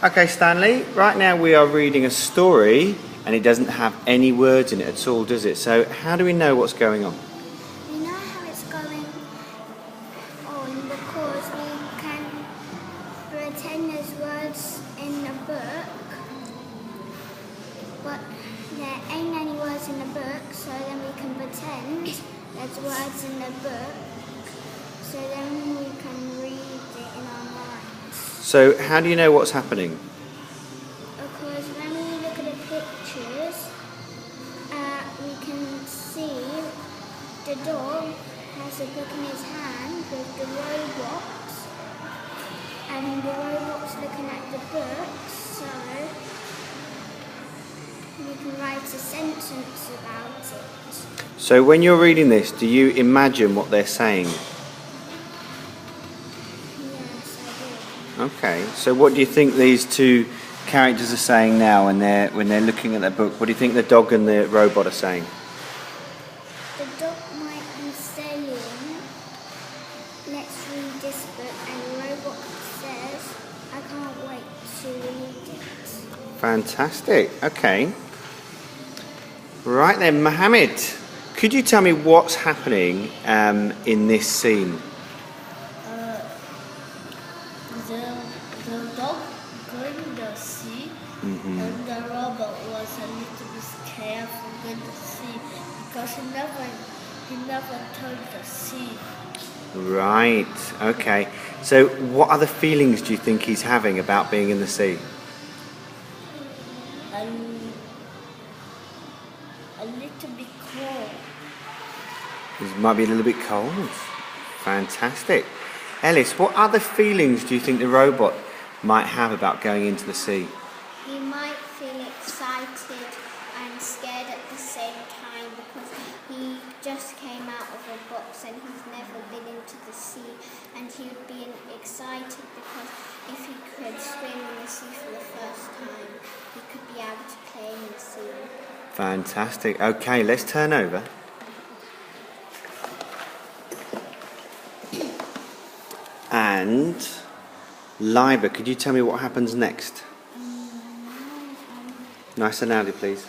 Okay, Stanley, right now we are reading a story and it doesn't have any words in it at all, does it? So how do we know what's going on? We know how it's going on because we can pretend there's words in the book, but there ain't any words in the book, so then we can pretend there's words in the book, so then we can read it in our minds. So how do you know what's happening? Because when we look at the pictures, we can see the dog has a book in his hand with the robots, and the robots looking at the books, so we can write a sentence about it. So when you're reading this, do you imagine what they're saying? Yes, I do. Okay, so what do you think these two characters are saying now when they're looking at their book? What do you think the dog and the robot are saying? The dog might be saying, let's read this book, and the robot says, I can't wait to read it. Fantastic, okay. Right then, Mohammed, could you tell me what's happening in this scene? The dog going to the sea, and the robot was a little bit scared for going to sea because he never turned the sea. Right, okay. So what other feelings do you think he's having about being in the sea? And a little bit cold. It might be a little bit cold. Fantastic. Ellis, what other feelings do you think the robot might have about going into the sea? He might feel excited and scared at the same time because he just came out of a box and he's never been into the sea, and he would be excited because if he could swim in the sea for the first time, he could be able to play in the sea. Fantastic. Okay, let's turn over. And Liba, could you tell me what happens next? Nice and loudly, please.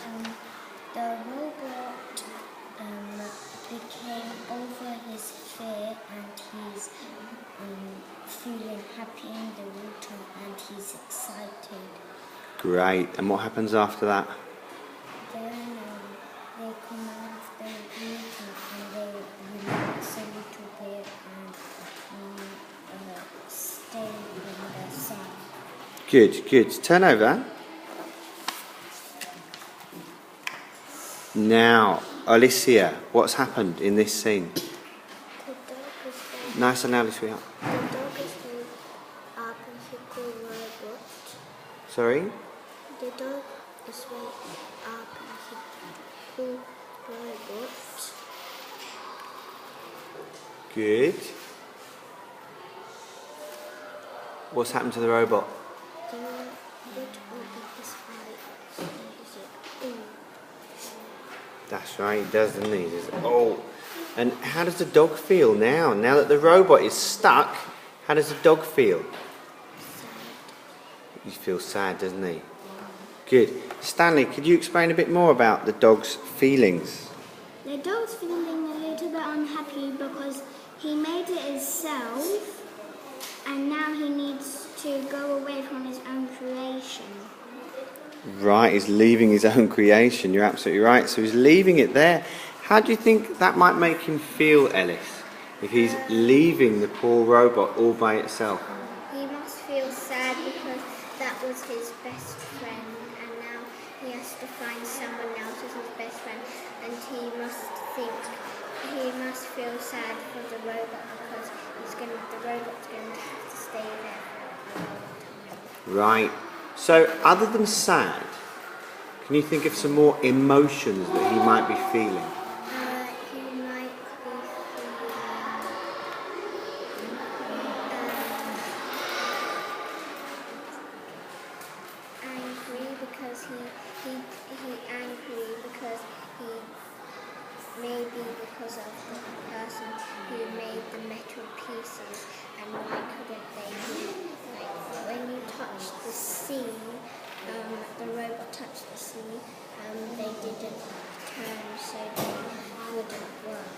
The robot became over his fear, and he's feeling happy in the water, and he's excited. Great. And what happens after that? Then they come out of the water and they relax a little bit and stay in the sun. Good, good. Turn over. Now, Alicia, what's happened in this scene? The dog is very, Nice and loudly, sweetheart. the dog is very beautiful robot. Sorry? The dog is very beautiful robot. Good. What's happened to the robot? The lid open his eyes and he's like, ooh. That's right, he does, doesn't he? Oh, and how does the dog feel now? Now that the robot is stuck, how does the dog feel? He feels sad, doesn't he? Good. Stanley, could you explain a bit more about the dog's feelings? The dog's feeling a little bit unhappy because he made it himself and now he needs to go away from his own creation. Right, he's leaving his own creation. You're absolutely right. So he's leaving it there. How do you think that might make him feel, Ellis, if he's leaving the poor robot all by itself? He must feel sad because that was his best friend and now he has to find someone else as his best friend, and he must feel sad for the robot because the robot's going to have to stay there. Right. So other than sad, can you think of some more emotions that he might be feeling? He might be feeling angry because maybe because of the person who made the metal pieces, and why couldn't they when you touch the sea, the robot touched the sea, they didn't turn, so they wouldn't work.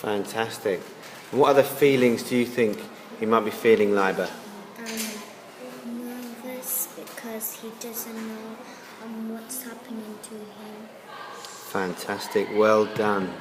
Fantastic. And what other feelings do you think he might be feeling, Liber? Nervous because he doesn't know what's happening to him. Fantastic. Well done.